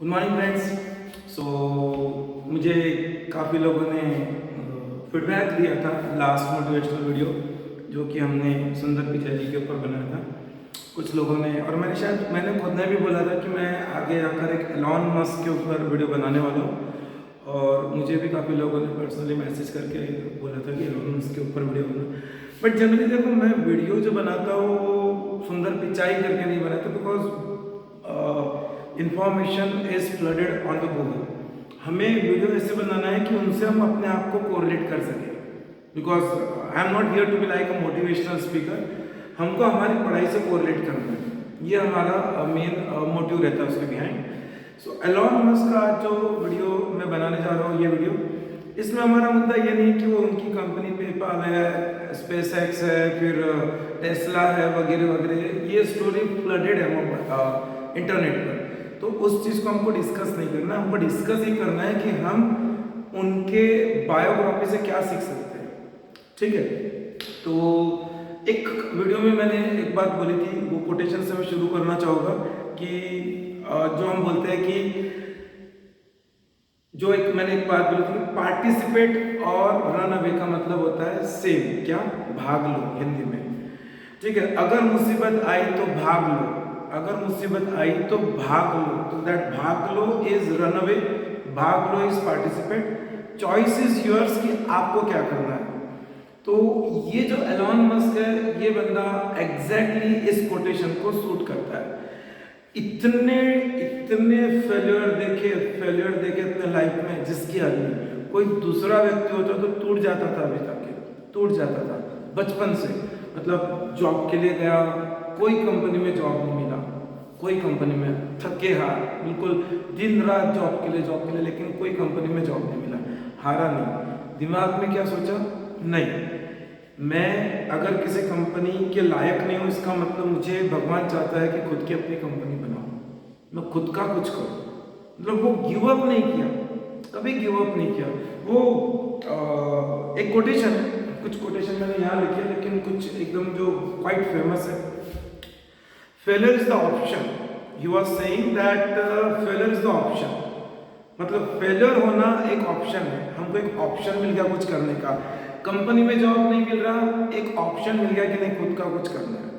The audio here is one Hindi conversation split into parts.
Good morning friends. सो मुझे काफ़ी लोगों ने फीडबैक दिया था लास्ट मोटिवेशनल वीडियो जो कि हमने सुंदर पिचाई जी के ऊपर बनाया था। कुछ लोगों ने और मैंने खुद ने भी बोला था कि मैं आगे आकर एक एलॉन मस्क के ऊपर वीडियो बनाने वाला हूँ, और मुझे भी काफ़ी लोगों ने पर्सनली मैसेज करके बोला था कि एलॉन मस्क के ऊपर वीडियो बना। बट जनरली देखो, मैं वीडियो जो बनाता हूँ वो सुंदर पिचाई करके नहीं बनाता, because information is flooded on the Google. हमें वीडियो ऐसे बनाना है कि उनसे हम अपने आप को कोरिलेट कर सकें, because I am not here to be like a motivational speaker. हमको हमारी पढ़ाई से कोरिलेट करना है, ये हमारा मेन मोटिव रहता है उसके बिहाइंड। सो एलॉन मस्क का जो वीडियो मैं बनाने जा रहा हूँ, ये वीडियो, इसमें हमारा मुद्दा ये नहीं कि वो उनकी कंपनी पेपाल है, स्पेस एक्स है, फिर टेस्ला है, वगैरह वगैरह। ये स्टोरी फ्लडेड है इंटरनेट पर, तो उस चीज़ को हमको डिस्कस नहीं करना। हमको डिस्कस ही करना है कि हम उनके बायोग्राफी से क्या सीख सकते हैं। ठीक है, तो एक वीडियो में मैंने एक बात बोली थी, वो कोटेशन से मैं शुरू करना चाहूँगा कि जो हम बोलते हैं कि जो एक मैंने एक बात बोली थी, पार्टिसिपेट और रन अवे का मतलब होता है सेम, क्या, भाग लो हिंदी में। ठीक है, अगर मुसीबत आई तो भाग लो, अगर मुसीबत आई तो भाग लो, तो दैट भाग लो इज रन अवे, भाग लो is participate, choice is yours कि आपको क्या करना है। तो ये जो एलॉन मस्क है, ये बंदा एग्जैक्टली इस कोटेशन को सूट करता है। इतने इतने फेलियर देखे अपने लाइफ में, जिसकी हद नहीं। कोई दूसरा व्यक्ति होता तो टूट जाता था, अभी तक टूट जाता था बचपन से। मतलब जॉब के लिए गया, कोई कंपनी में जॉब नहीं मिला, कोई कंपनी में थके हार, बिल्कुल दिन रात जॉब के लिए, लेकिन कोई कंपनी में जॉब नहीं मिला। हारा नहीं, दिमाग में क्या सोचा, नहीं, मैं अगर किसी कंपनी के लायक नहीं हूँ, इसका मतलब मुझे भगवान चाहता है कि खुद की अपनी कंपनी बनाऊँ, मैं खुद का कुछ करूँ। मतलब वो गिव अप नहीं किया, कभी गिव अप नहीं किया। वो एक कोटेशन है, कुछ कोटेशन मैंने यहाँ लिखे, लेकिन कुछ एकदम जो क्वाइट फेमस है। Failure is the option, he was saying that failure is the option. मतलब फेलियर होना एक ऑप्शन है, हमको एक ऑप्शन मिल गया कुछ करने का। कंपनी में जॉब नहीं मिल रहा, एक ऑप्शन मिल गया कि नहीं, खुद का कुछ करना है।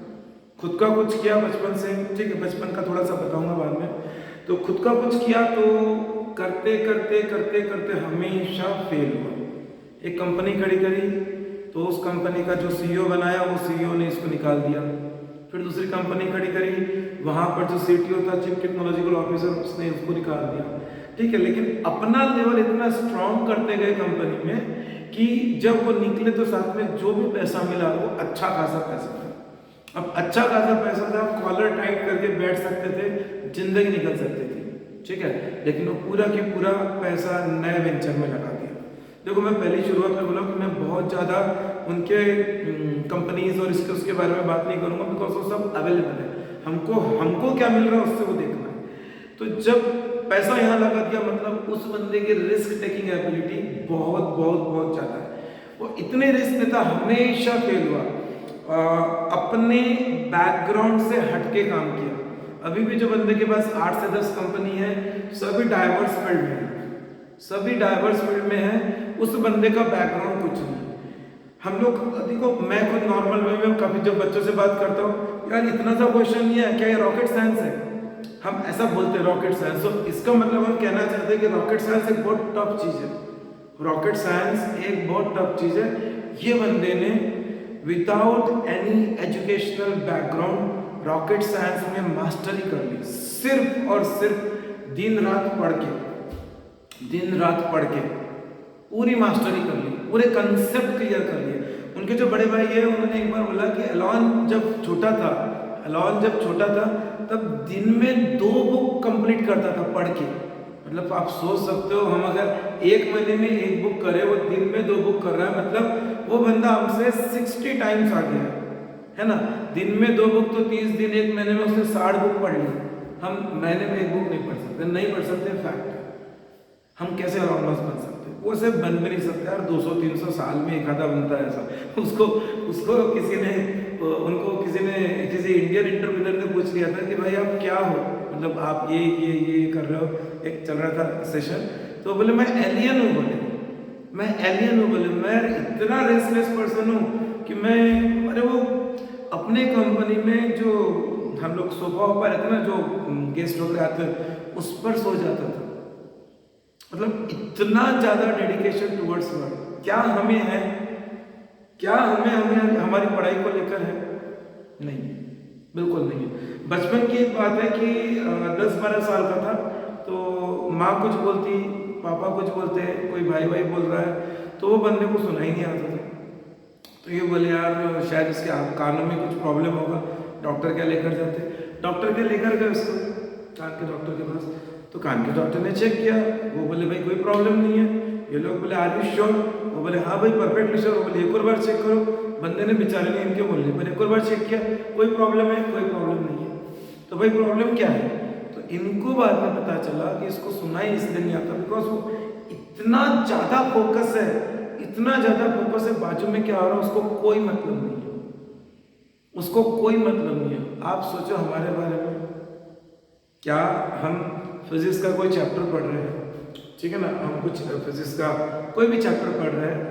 खुद का कुछ किया बचपन से, ठीक है, बचपन का थोड़ा सा बताऊंगा बाद में। तो खुद का कुछ किया, तो करते करते करते करते हमेशा फेल हुआ। एक कंपनी खड़ी करी, तो उस कंपनी का जो सीईओ बनाया, वो सीईओ ने इसको निकाल दिया। फिर दूसरी कंपनी खड़ी करी, वहां पर जो सीटीओ था, चीफ टेक्नोलॉजिकल ऑफिसर, उसने उसको निकाल दिया। ठीक है, लेकिन अपना लेवल इतना स्ट्रांग करते गए कंपनी में कि जब वो निकले तो साथ में जो भी पैसा मिला वो अच्छा खासा पैसा था। अब अच्छा खासा पैसा था, कॉलर टाइट करके बैठ सकते थे, जिंदगी निकल सकती थी। ठीक है, लेकिन वो पूरा की पूरा पैसा नए वेंचर में लगा दिया। देखो, मैं पहली शुरुआत में बोला कि मैं बहुत ज़्यादा उनके कंपनीज और इसके उसके बारे में बात नहीं करूँगा, बिकॉज वो सब अवेलेबल है। हमको हमको क्या मिल रहा है उससे वो देखना है। तो जब पैसा यहाँ लगा दिया, मतलब उस बंदे की रिस्क टेकिंग एबिलिटी बहुत बहुत बहुत ज़्यादा है। वो इतने रिस्क लेता, हमेशा फेल हुआ। अपने बैकग्राउंड से हटके काम किया। अभी भी जो बंदे के पास 8 से 10 कंपनी है, सभी डाइवर्स फील्ड में है, सभी डाइवर्स फील्ड में है। उस बंदे का बैकग्राउंड कुछ नहीं। हम लोग देखो, मैं खुद नॉर्मल वे में कभी जब बच्चों से बात करता हूँ, यार इतना सा क्वेश्चन नहीं है क्या, ये रॉकेट साइंस है, हम ऐसा बोलते हैं रॉकेट साइंस। तो इसका मतलब हम कहना चाहते हैं कि रॉकेट साइंस एक बहुत टफ चीज़ है, रॉकेट साइंस एक बहुत टफ चीज़ है। ये बंदे ने without any educational background rocket science में मास्टरी कर ली, सिर्फ और सिर्फ दिन रात पढ़ के, दिन रात पढ़ के पूरी मास्टरी कर ली, पूरे कंसेप्ट क्लियर कर लिए। उनके जो बड़े भाई है, उन्होंने एक बार बोला कि एलॉन जब छोटा था, तब दिन में 2 बुक कंप्लीट करता था पढ़ के। मतलब आप सोच सकते हो, हम अगर एक महीने में 1 बुक करें, वो दिन में 2 बुक कर रहा है, मतलब वो बंदा हमसे 60 टाइम्स आ गया है ना। दिन में 2 बुक तो 30 दिन, एक महीने में उसने 60 बुक पढ़ ली। हम महीने में 1 बुक नहीं पढ़ सकते, नहीं पढ़ सकते, फैक्ट है। हम कैसे एलॉन मस्क बन सकते? वो सिर्फ बन भी नहीं सकते यार, 200-300 साल में एक आधा बनता है ऐसा। उसको किसी ने उनको किसी इंडियन इंटरव्यूअर ने पूछ लिया था कि भाई आप क्या हो, मतलब आप ये कर रहे हो, एक चल रहा था सेशन, तो बोले मैं एलियन हूँ, बोले मैं एलियन हूँ, बोले मैं इतना रेस्टलेस पर्सन हूँ कि मैं, अरे वो अपने कंपनी में जो हम लोग सोफा वोफा रहते ना, जो गेस्ट वगैरह आते हैं उस पर सो जाता था। मतलब इतना ज़्यादा डेडिकेशन टुवर्ड्स वर्क। क्या हमें है, क्या हमें हमारी पढ़ाई को लेकर है? नहीं, बिल्कुल नहीं है। बचपन की एक बात है कि 10-12 साल का था, तो माँ कुछ बोलती, पापा कुछ बोलते, कोई भाई भाई बोल रहा है, तो वो बंदे को सुना ही नहीं आता था। तो ये बोले यार शायद इसके कानों में कुछ प्रॉब्लम होगा, डॉक्टर क्या लेकर जाते, डॉक्टर क्या लेकर गए उसको, कान के डॉक्टर के पास। तो कान के डॉक्टर ने चेक किया, वो बोले भाई कोई प्रॉब्लम नहीं है। ये लोग बोले आर यू श्योर? वो बोले हाँ भाई परफेक्टली श्योर। वो बोले एक और बार चेक करो। बंदे ने बेचारे ने इनके बोल पर एक और बार चेक किया, कोई प्रॉब्लम है? कोई प्रॉब्लम नहीं है। तो भाई प्रॉब्लम क्या है? तो इनको बाद में पता चला कि इसको सुनाई इसलिए नहीं आता बिकॉज वो इतना ज़्यादा फोकस है, इतना ज़्यादा फोकस है, बाजू में क्या हो रहा है उसको कोई मतलब नहीं है, उसको कोई मतलब नहीं है। आप सोचो हमारे बारे में, क्या हम फिजिक्स का कोई चैप्टर पढ़ रहे हैं, ठीक है ना, हम कुछ फिजिक्स का कोई भी चैप्टर पढ़ रहे हैं,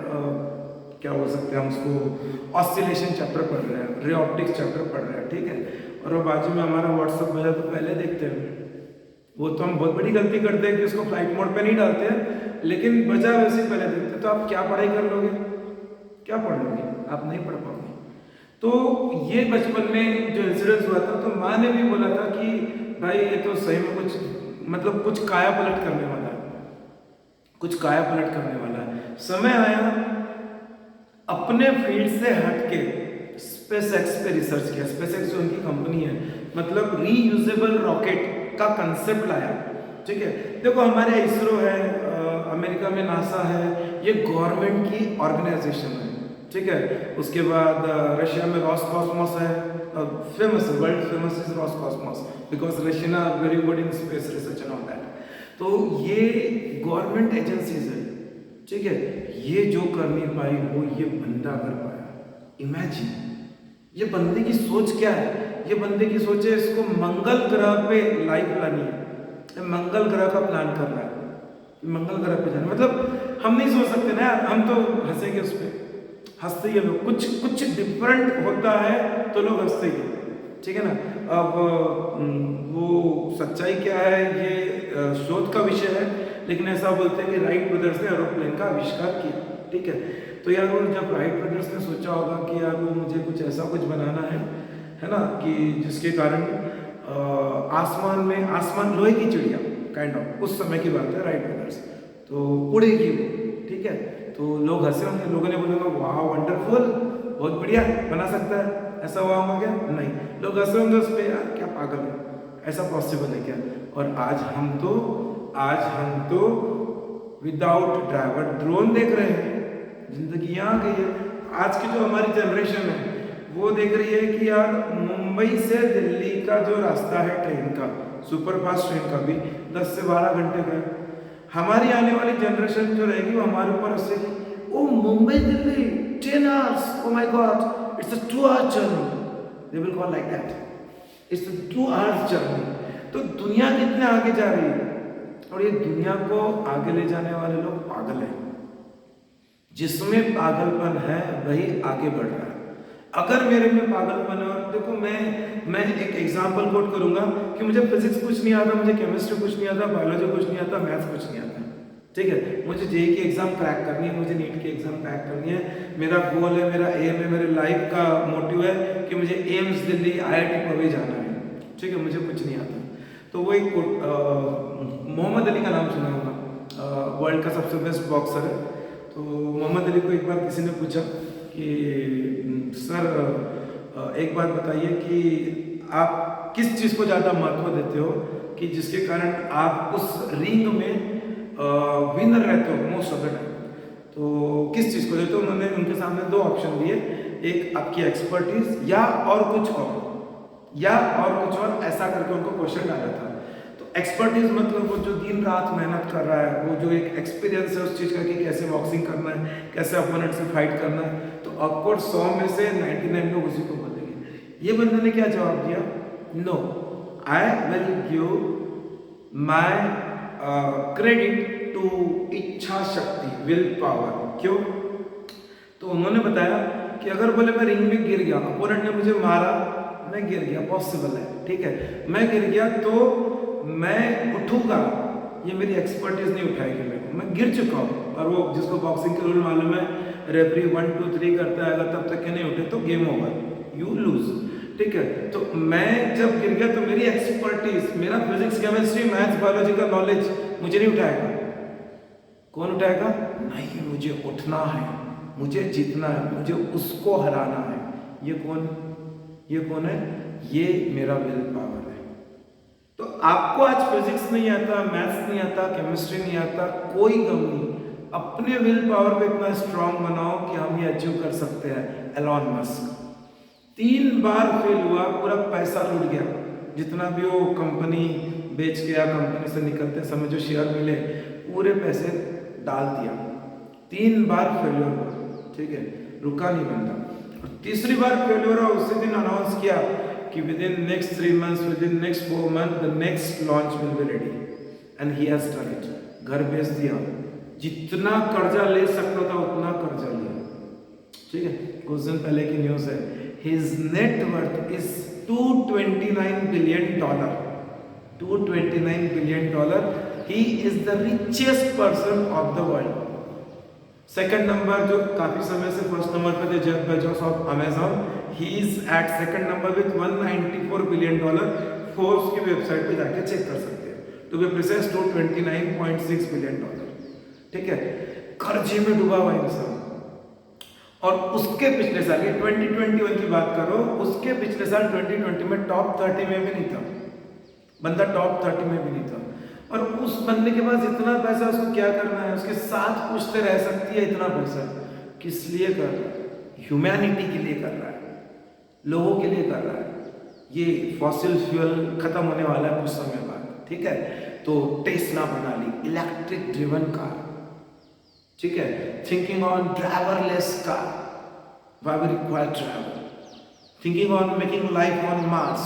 क्या बोल सकते हैं हम उसको, ऑसिलेशन चैप्टर पढ़ रहे हैं, रे ऑप्टिक्स चैप्टर पढ़ रहे हैं, ठीक है, और वो बाजू में हमारा व्हाट्सअप बजा तो पहले देखते हैं। वो तो हम बहुत बड़ी गलती करते हैं कि उसको फ्लाइट मोड पे नहीं डालते हैं, लेकिन बजा वैसे ही पहले देखते हैं। तो आप क्या पढ़ाई कर लोगे, क्या पढ़ लोगे? आप नहीं पढ़ पाओगे। तो ये बचपन में जो इंसिडेंस हुआ था, तो माँ ने भी बोला था कि भाई ये तो सही में कुछ, मतलब कुछ काया पलट करने वाला है, कुछ काया पलट करने वाला है। समय आया, अपने फील्ड से हटके स्पेस एक्स पे रिसर्च किया। स्पेस एक्स जो उनकी कंपनी है, मतलब रीयूजेबल रॉकेट का कंसेप्ट लाया, ठीक है। देखो हमारे इसरो है, अमेरिका में नासा है, ये गवर्नमेंट की ऑर्गेनाइजेशन है, ठीक है। उसके बाद रशिया में रॉसकॉस्मोस है, famous, world famous is Roscosmos because Russian are very good in space research and all that. तो ये गवर्नमेंट एजेंसीज है, ठीक है। ये जो कर नहीं पाई वो ये बंदा कर पाया। इमेजिन, ये बंदे की सोच क्या है? ये बंदे की सोच है इसको मंगल ग्रह पे लाइफ लानी है, मंगल ग्रह का प्लान कर रहा है, मंगल ग्रह पे जाना। मतलब हम नहीं सोच सकते ना, हम तो हंसेंगे उस पर, हंसते ही लोग, कुछ डिफरेंट होता है तो लोग हंसते ही, ठीक है ना। अब वो सच्चाई क्या है ये शोध का विषय है, लेकिन ऐसा बोलते हैं कि राइट ब्रदर्स ने एरोप्लेन का आविष्कार किया, ठीक है। तो यार वो जब राइट ब्रदर्स ने सोचा होगा कि यार वो मुझे कुछ ऐसा कुछ बनाना है ना, कि जिसके कारण आसमान में, आसमान लोहे की चिड़िया काइंड ऑफ, उस समय की बात है, राइट ब्रदर्स, तो उड़ेगी वो, ठीक है। तो लोग हंसे होंगे, लोगों ने बोलेंगे वाह वंडरफुल, बहुत बढ़िया, बना सकता है, ऐसा हुआ होगा क्या? नहीं, लोग हंसे होंगे उस पर, यार क्या पागल है, ऐसा पॉसिबल है क्या? और आज हम तो विदाउट ड्राइवर ड्रोन देख रहे हैं। जिंदगी यहाँ आ गई है। आज की जो हमारी जनरेशन है वो देख रही है कि यार मुंबई से दिल्ली का जो रास्ता है ट्रेन का, सुपर फास्ट ट्रेन का भी 10 से 12 घंटे का है। हमारी आने वाली जनरेशन जो रहेगी वो हमारे ऊपर हंसेगी, oh Mumbai Delhi 10 hours, oh my god, it's a 2 hour journey, they will call like that, it's a 2 hours journey. तो दुनिया कितने आगे जा रही है, और ये दुनिया को आगे ले जाने वाले लोग पागल हैं। जिसमें पागलपन है वही आगे बढ़ रहा है। अगर मेरे में पागलपन है, और देखो मैं एक एग्जांपल कोट करूंगा कि मुझे फिजिक्स कुछ नहीं आता, मुझे केमिस्ट्री कुछ नहीं आता, बायोलॉजी कुछ नहीं आता, मैथ्स कुछ नहीं आता, ठीक है। मुझे जेईई की एग्जाम क्रैक करनी है, मुझे नीट की एग्जाम क्रैक करनी है, मेरा गोल है, मेरा एम है, मेरे लाइफ का मोटिव है कि मुझे एम्स दिल्ली IIT पवे जाना है, ठीक है। मुझे कुछ नहीं आता। तो वो एक मोहम्मद अली का नाम सुना होगा, वर्ल्ड का सबसे बेस्ट बॉक्सर है। तो मोहम्मद अली को एक बार किसी ने पूछा कि सर एक बात बताइए कि आप किस चीज़ को ज़्यादा महत्व देते हो कि जिसके कारण आप उस रिंग में विनर रहते हो मोस्ट ऑफ द टाइम, तो किस चीज़ को देते हो? उन्होंने उनके सामने 2 ऑप्शन दिए, एक आपकी एक्सपर्टीज या और कुछ और, ऐसा करके उनको क्वेश्चन डाला था। एक्सपर्टीज मतलब वो जो दिन रात मेहनत कर रहा है, वो जो एक एक्सपीरियंस है उस चीज़ का कि कैसे बॉक्सिंग करना है, कैसे अपोनेंट से फाइट करना है, तो ऑफकोर्स 100 में से 99 लोग उसी को बोलेंगे। ये बंदे ने क्या जवाब दिया, no, I will give my credit to इच्छा शक्ति, विल पावर। क्यों? तो उन्होंने बताया कि अगर बोले मैं रिंग में गिर गया, अपोनेंट ने मुझे मारा, मैं गिर गया, पॉसिबल है, ठीक है, मैं गिर गया तो मैं उठूंगा, ये मेरी एक्सपर्टीज नहीं उठाएगी मेरे को, मैं गिर चुका हूँ। और वो जिसको बॉक्सिंग के रूल मालूम है, रेफरी 1 2 3 करता है, अगर तब तक के नहीं उठे तो गेम ओवर, यू लूज, ठीक है। तो मैं जब गिर गया तो मेरी एक्सपर्टीज, मेरा फिजिक्स, केमिस्ट्री, मैथ्स, बायोलॉजी का नॉलेज मुझे नहीं उठाएगा। कौन उठाएगा? नहीं, मुझे उठना है, मुझे जीतना है, मुझे उसको हराना है। ये कौन है? ये मेरा विल पावर है। तो आपको आज फिजिक्स नहीं आता, मैथ्स नहीं आता, केमिस्ट्री नहीं आता, कोई गम नहीं, अपने विल पावर को इतना स्ट्रांग बनाओ कि हम ये अचीव कर सकते हैं। एलॉन मस्क 3 बार फेल हुआ, पूरा पैसा लूट गया, जितना भी वो कंपनी बेच के या कंपनी से निकलते समय जो शेयर मिले, पूरे पैसे डाल दिया। 3 बार फेलियर हुआ, ठीक है, रुका नहीं बंदा। और तीसरी बार फेलियर हुआ, उसी दिन अनाउंस किया कि with in next 3 months, with in next 4 month the next launch will be ready, and he has done it. घर बेच दिया, जितना कर्जा ले सकता था उतना कर्जा लिया, ठीक है। कुछ दिन पहले की न्यूज़ है, his net worth is $229 billion, $229 billion. He is the richest person of the world. Second number जो काफी समय से फर्स्ट नंबर पे थे, Jeff Bezos of Amazon, he is at second number with $194 billion. Forbes की वेबसाइट पे जाके चेक कर सकते हैं। तो वे प्रिसाइज $29.6 बिलियन, ठीक है। कर्जे में डूबा हुआ इंसान, और उसके पिछले साल, ये 2021 की बात करो, उसके पिछले साल 2020 में टॉप 30 में भी नहीं था बंदा, टॉप 30 में भी नहीं था। और उस बंदे के पास इतना पैसा, उसको क्या करना है? उसके साथ पूछते रह सकती है, इतना पैसा किस लिए कर रहा है? ह्यूमैनिटी के लिए कर रहा है, लोगों के लिए कर रहा है। ये फॉसिल फ्यूल खत्म होने वाला है कुछ समय बाद, ठीक है। तो टेस्ला बना ली, इलेक्ट्रिक ड्रिवन कार, ठीक है। Thinking on driverless car, why we require driver, thinking on making life on Mars,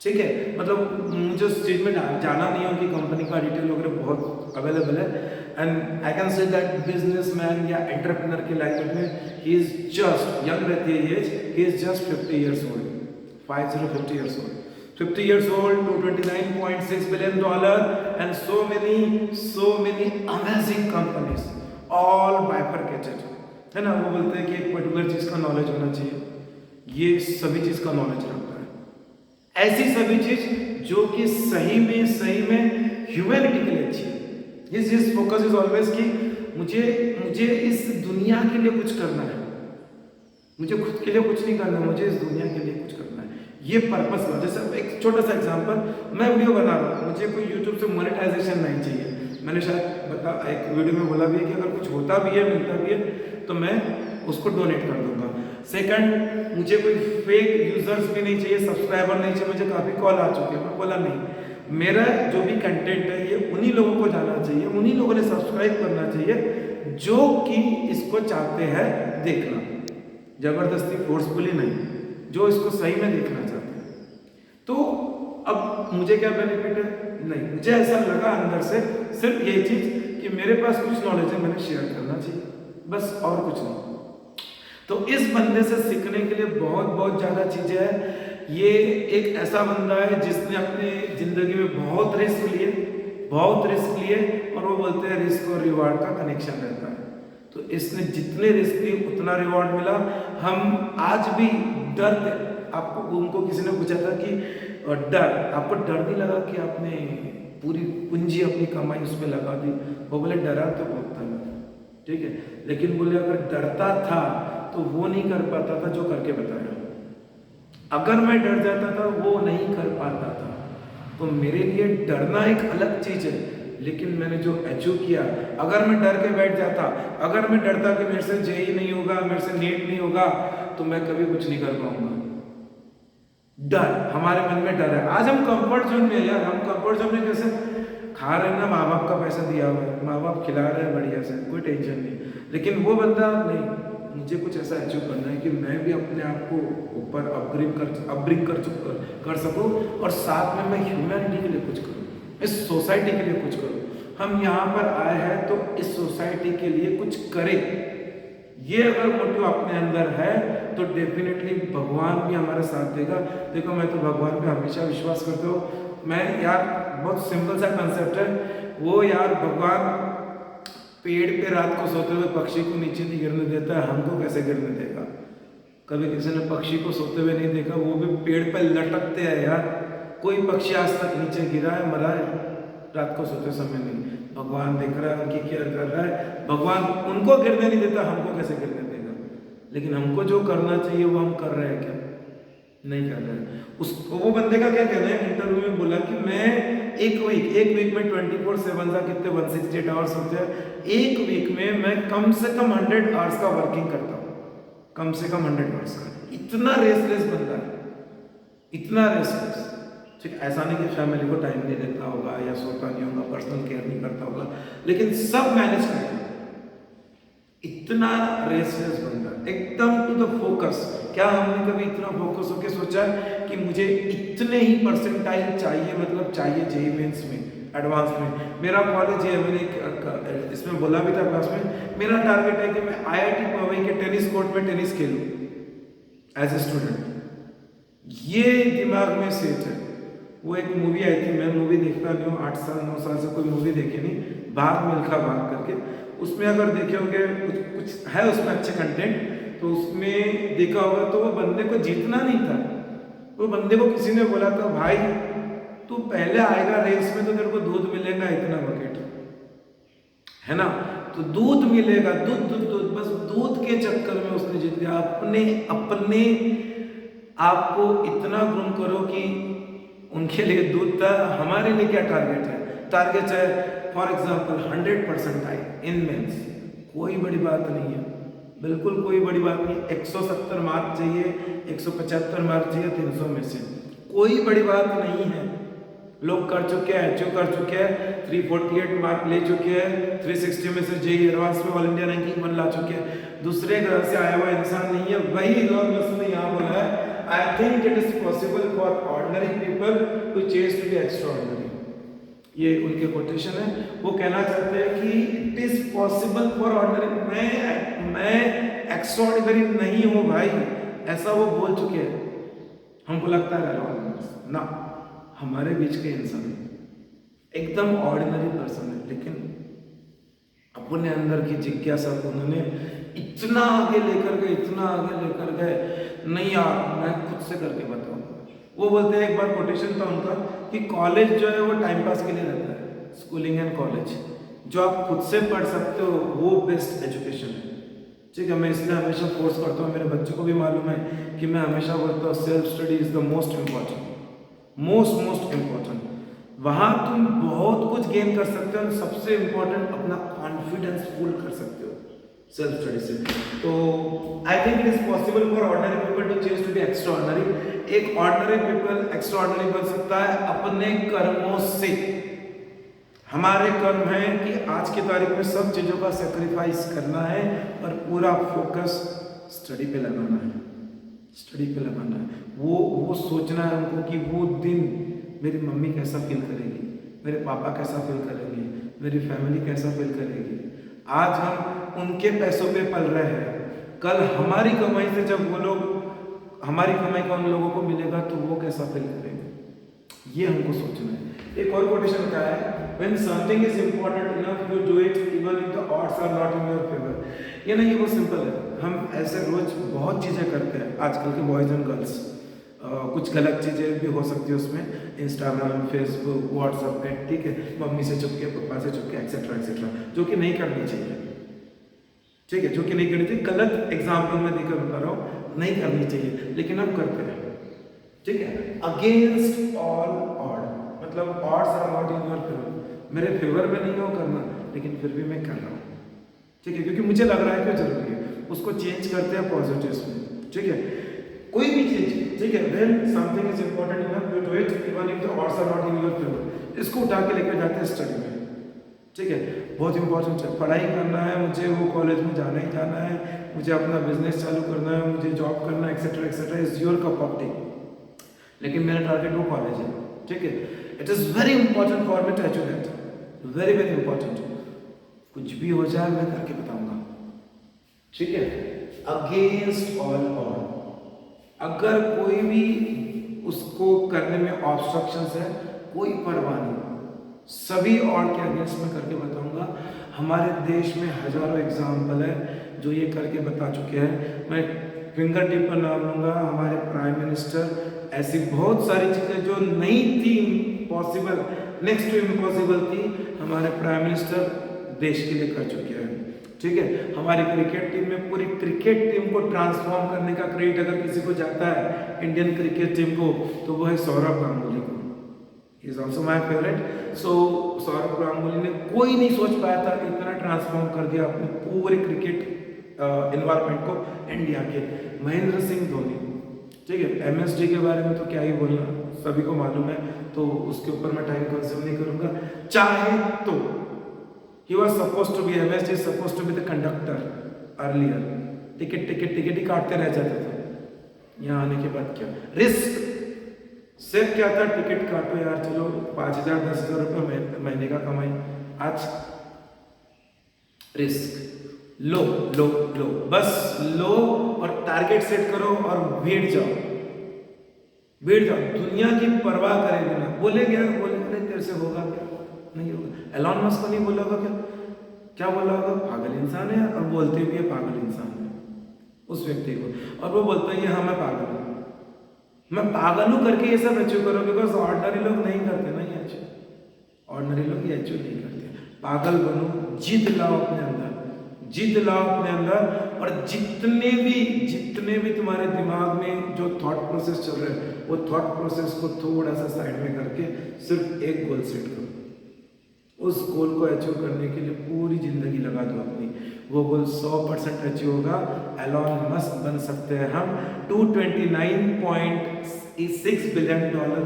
ठीक है। मतलब मुझे उस चीज में जाना नहीं हो कि कंपनी का डिटेल वगैरह बहुत अवेलेबल है, and I can say that businessman या एंटरप्रेन्योर की लाइफ में ही इज जस्ट, यंग रहती है age, he is just 50 years old, 50 years old, 50 years old to $29.6 billion, and so many amazing companies, all bifurcated, है ना। वो बोलते हैं कि एक पर्टिकुलर चीज का नॉलेज होना चाहिए, ये सभी चीज का नॉलेज रखता है, ऐसी सभी चीज जो कि सही में ह्यूमैनिटी के लिए अच्छी है। His focus is always कि मुझे इस दुनिया के लिए कुछ करना है, मुझे खुद के लिए कुछ नहीं करना, मुझे इस दुनिया के लिए कुछ करना है, ये पर्पस है। जैसे एक छोटा सा एग्जांपल, मैं वीडियो बना रहा हूँ, मुझे कोई यूट्यूब से मोनेटाइजेशन नहीं चाहिए। मैंने शायद एक वीडियो में बोला भी है कि अगर कुछ होता भी है, मिलता भी है, तो मैं उसको डोनेट कर दूंगा। सेकंड, मुझे कोई फेक यूजर्स भी नहीं चाहिए, सब्सक्राइबर नहीं चाहिए। मुझे काफ़ी कॉल आ चुके हैं, मैं बोला नहीं, मेरा जो भी कंटेंट है ये उन्हीं लोगों को जाना चाहिए, उन्हीं लोगों ने सब्सक्राइब करना चाहिए जो कि इसको चाहते हैं देखना, जबरदस्ती फोर्सफुली नहीं, जो इसको सही में देखना चाहते हैं। तो अब मुझे क्या बेनिफिट है? नहीं, मुझे ऐसा लगा अंदर से सिर्फ ये चीज कि मेरे पास कुछ नॉलेज है, मैंने शेयर करना चाहिए, बस, और कुछ नहीं। तो इस बंदे से सीखने के लिए बहुत ज़्यादा चीज़ें हैं। ये एक ऐसा बंदा है जिसने अपनी ज़िंदगी में बहुत रिस्क लिए, और वो बोलते हैं रिस्क और रिवार्ड का कनेक्शन रहता है। तो इसने जितने रिस्क लिए उतना रिवार्ड मिला। हम आज भी डरते, आपको उनको किसी ने पूछा था कि आपको डर नहीं लगा कि आपने पूरी पूंजी अपनी कमाई उस पर लगा दी? वो बोले डरा तो बहुत था, ठीक है, लेकिन बोले अगर डरता था तो वो नहीं कर पाता था जो करके बताया। अगर मैं डर जाता था वो नहीं कर पाता था। तो मेरे लिए डरना एक अलग चीज है, लेकिन मैंने जो अचीव किया, अगर मैं डर के बैठ जाता, अगर मैं डरता कि मेरे से जेई नहीं होगा, मेरे से नीट नहीं होगा, तो मैं कभी कुछ नहीं कर पाऊंगा। डर, हमारे मन में डर है। आज हम कंफर्ट जोन में है यार, हम कंफर्ट जोन में कैसे खा रहे हैं ना, माँ बाप का पैसा दिया हुआ है, माँ बाप खिला रहे हैं बढ़िया से, कोई टेंशन नहीं। लेकिन वो बंदा नहीं, मुझे कुछ ऐसा अचीव करना है कि मैं भी अपने आप को ऊपर अपब्रिंग कर सकूं, और साथ में मैं ह्यूमैनिटी के लिए कुछ करूं, इस सोसाइटी के लिए कुछ करूं। हम यहाँ पर आए हैं तो इस सोसाइटी के लिए कुछ करें। ये अगर मोटिव अपने अंदर है तो डेफिनेटली भगवान भी हमारा साथ देगा। देखो, मैं तो भगवान पे हमेशा विश्वास करता हूँ। मैं यार, बहुत सिंपल सा कंसेप्ट है वो यार, भगवान पेड़ पे रात को सोते हुए पक्षी को नीचे नहीं गिरने देता है, हमको कैसे गिरने देगा? कभी किसी ने पक्षी को सोते हुए नहीं देखा, वो भी पेड़ पे लटकते हैं यार। कोई पक्षी आज तक नीचे गिरा है, मरा है? रात को सोते समय नहीं। भगवान देख रहा है, उनकी केयर कर रहा है। भगवान उनको गिरने नहीं देता, हमको कैसे गिरने देगा? लेकिन हमको जो करना चाहिए वो हम कर रहे हैं क्या? नहीं कर रहे हैं। वो बंदे का क्या कहना है, इंटरव्यू में बोला कि मैं एक वीक में 24/7 का कितने 168 आवर्स होते हैं, एक वीक में मैं कम से कम 100 आवर्स का वर्किंग करता हूँ, कम से कम 100 आवर्स का। इतना रेसलेस बंदा है, इतना रेसलेस। ठीक, ऐसा नहीं कि फैमिली को टाइम नहीं देता होगा या सोता नहीं होगा, पर्सनल केयर नहीं करता होगा, लेकिन सब मैनेज करता है। इतना रेसलेस बंदा, एकदम टू द फोकस। क्या हमने कभी इतना फोकस होकर सोचा कि मुझे इतने ही परसेंटाइल चाहिए, मतलब चाहिए जेईई मेंस में, एडवांस में? मेरा कॉलेज है, मैंने इसमें बोला भी था क्लास में, मेरा टारगेट है कि मैं IIT पवई के टेनिस कोर्ट में टेनिस खेलूं एज ए स्टूडेंट। ये दिमाग में सेट है। वो एक मूवी आई थी, मैं मूवी देखता नहीं हूँ, 8 साल 9 साल से कोई मूवी देखी नहीं, भाग मिल्खा भाग करके। उसमें अगर देखे होंगे कुछ है उसमें अच्छे कंटेंट, तो उसमें देखा होगा तो वो बंदे को जीतना नहीं था। वो बंदे को किसी ने बोला था, भाई तू पहले आएगा रेस में तो तेरे को दूध मिलेगा इतना बकेट, है ना? तो दूध मिलेगा, दूध दूध दूध, बस दूध के चक्कर में उसने जीत गया। अपने आपको इतना ग्रूम करो कि उनके लिए दूध था। हमारे लिए क्या टारगेट है? टारगेट है फॉर एग्जाम्पल 100% इन मेंस। कोई बड़ी बात नहीं है, बिल्कुल कोई बड़ी बात नहीं। 170 मार्क चाहिए, 175 मार्क चाहिए 300 में से, कोई बड़ी बात नहीं है। लोग कर चुके हैं, अचीव कर चुके हैं, 348 मार्क ले चुके हैं, 360 में से जेईई एडवांस में ऑल इंडिया रैंकिंग 1 ला चुके हैं। दूसरे ग्रह से आया हुआ इंसान नहीं है। वही इलॉन मस्क ने यहाँ बोला है, I think it is possible for ordinary people to change to be extraordinary। ये उनके कोटेशन है। वो कहना चाहते हैं कि it is possible for ordinary, मैं एक्स्ट्राऑर्डिनरी नहीं हूं भाई, ऐसा वो बोल चुके हैं। हमको लगता है ना, हमारे बीच के इंसान एकदम ऑर्डिनरी पर्सन है, लेकिन अपने अंदर की जिज्ञासा को उन्होंने इतना आगे लेकर गए, इतना आगे लेकर गए। नहीं यार, मैं खुद से करके बताऊंगा। वो बोलते हैं, एक बार कोटेशन था उनका कि कॉलेज जो है वो टाइम पास के लिए रहता है, स्कूलिंग एंड कॉलेज जो आप खुद से पढ़ सकते हो वो बेस्ट एजुकेशन है। ठीक है, मैं इसलिए हमेशा फोर्स करता हूँ, मेरे बच्चों को भी मालूम है कि मैं हमेशा बोलता हूँ self study is the most important, most important. वहाँ तुम बहुत कुछ गेन कर सकते हो, सबसे इम्पॉर्टेंट अपना कॉन्फिडेंस फुल कर सकते हो सेल्फ स्टडी से। तो I think it is possible for ordinary people to change to be extraordinary. एक ऑर्डिनरी पीपल एक्स्ट्राऑर्डिनरी बन सकता है अपने कर्मों से। हमारे कर्म है कि आज की तारीख में सब चीजों का सेक्रीफाइस करना है और पूरा फोकस स्टडी पे लगाना है, स्टडी पे लगाना है। वो सोचना है हमको कि वो दिन मेरी मम्मी कैसा फील करेगी, मेरे पापा कैसा फील करेंगे, मेरी फैमिली कैसा फील करेगी। आज हम उनके पैसों पे पल रहे हैं, कल हमारी कमाई से जब वो लोग, हमारी कमाई का उन लोगों को मिलेगा तो वो कैसा फील करेंगे, ये हमको सोचना है। एक और कोटेशन का है, when something is important enough you do it even if the odds are not in your favor। ये नहीं, वो सिंपल है। हम ऐसे रोज बहुत चीज़ें करते हैं आजकल के बॉयज एंड गर्ल्स, कुछ गलत चीज़ें भी हो सकती है उसमें, इंस्टाग्राम, फेसबुक, व्हाट्सएप पे, ठीक है, मम्मी से चुपके, पापा से चुपके, एक्सेट्रा एक्सेट्रा, जो कि नहीं करनी चाहिए। ठीक है, जो कि नहीं करनी चाहिए। गलत एग्जाम्पल में देकर बता रहा हूँ, नहीं करनी चाहिए, लेकिन हम करते हैं। ठीक है, अगेंस्ट ऑल ऑड, मतलब odds are not in your favour, favour फेवर में नहीं हो करना, लेकिन फिर भी मैं कर रहा हूँ। ठीक है, क्योंकि मुझे लग रहा है कि जरूरी है, उसको चेंज करते हैं पॉजिटिव में। ठीक है, कोई भी चीज, ठीक है, when something is important enough you do it even if the odds are not in your favour. इसको उठा के लेकर जाते हैं स्टडी में। ठीक है, बहुत इंपॉर्टेंट है, पढ़ाई करना है मुझे, वो कॉलेज में जाना ही जाना है, मुझे अपना बिजनेस चालू करना है, मुझे जॉब करना है, etcetera etcetera, is your cup of tea. लेकिन मेरा टारगेट वो कॉलेज है, ठीक है। It is very important for me to achieve that, very very important. कुछ भी हो जाए मैं करके बताऊंगा, ठीक है। अगेंस्ट ऑल ऑल, अगर कोई भी उसको करने में ऑब्स्ट्रक्शंस है, कोई परवाह नहीं, सभी और के अगेंस्ट में करके बताऊंगा। हमारे देश में हजारों एग्जाम्पल है जो ये करके बता चुके हैं। मैं फिंगर टिप पर नाम लूंगा, हमारे प्राइम मिनिस्टर, ऐसी बहुत सारी चीजें जो नहीं थी पॉसिबल, नेक्स्ट टू इम्पॉसिबल थी, हमारे प्राइम मिनिस्टर देश के लिए कर चुके हैं, ठीक है। हमारी क्रिकेट टीम में, पूरी क्रिकेट टीम को ट्रांसफॉर्म करने का क्रेडिट अगर किसी को जाता है इंडियन क्रिकेट टीम को, तो वो है सौरव गांगुली को। He is also my favourite. So Sourav Ganguly ने, कोई नहीं सोच पाया था इतना ट्रांसफॉर्म कर दिया अपने पूरे क्रिकेट एनवायरमेंट को इंडिया के। महेंद्र सिंह धोनी, ठीक है, एमएसडी के बारे में तो क्या ही बोलना, सभी को मालूम है, तो उसके ऊपर मैं टाइम कंज्यूम नहीं करूंगा। चाहे तो he was supposed to be, MSD is supposed to be the conductor earlier, ticket ही काटते रह जाते थे। यहाँ आने के बाद क्या रिस्क, सिर्फ क्या था, टिकट काटो यार, चलो 5,000 10,000 रुपये महीने का कमाई। आज रिस्क लो लो लो, बस लो और टारगेट सेट करो और भीड़ जाओ, दुनिया की परवाह करे बिना। बोलेंगे तेरे से होगा क्या, नहीं होगा। एलॉन मस्क को नहीं बोला होगा क्या बोला होगा, पागल इंसान है, और बोलते भी है पागल इंसान है उस व्यक्ति को, और वो बोलता है हाँ मैं पागल हूँ, मैं पागल हूँ करके ये सब अचीव करो। बिकॉज ऑर्डिनरी लोग नहीं करते ना ये अचीव, ऑर्डिनरी लोग ये अचीव नहीं करते। पागल बनो, जिद लाओ अपने अंदर, जिद लाओ अपने अंदर, और जितने भी तुम्हारे दिमाग में जो थॉट प्रोसेस चल रहे हैं, वो थॉट प्रोसेस को थोड़ा सा साइड में करके सिर्फ एक गोल सेट करो। उस गोल को अचीव करने के लिए पूरी जिंदगी लगा दो अपनी, वो गोल 100% अचीव होगा। एलॉन मस्क बन सकते हैं हम। $229.6 बिलियन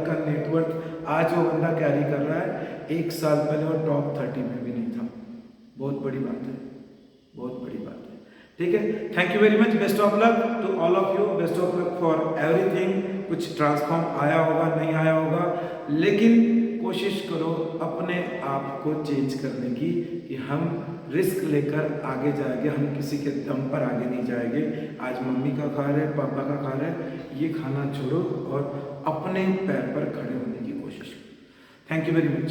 का नेटवर्थ आज वो बंदा कैरी कर रहा है, 1 साल पहले वो टॉप 30 में भी नहीं था। बहुत बड़ी बात है, बहुत बड़ी बात है, ठीक है। Thank you very much, best of luck to all of you, best of luck for everything. कुछ ट्रांसफॉर्म आया होगा, नहीं आया होगा, लेकिन कोशिश करो अपने आप को चेंज करने की, कि हम रिस्क लेकर आगे जाएंगे, हम किसी के दम पर आगे नहीं जाएंगे। आज मम्मी का खा रहे, पापा का खा रहे, ये खाना छोड़ो और अपने पैर पर खड़े होने की कोशिश करो। Thank you very much.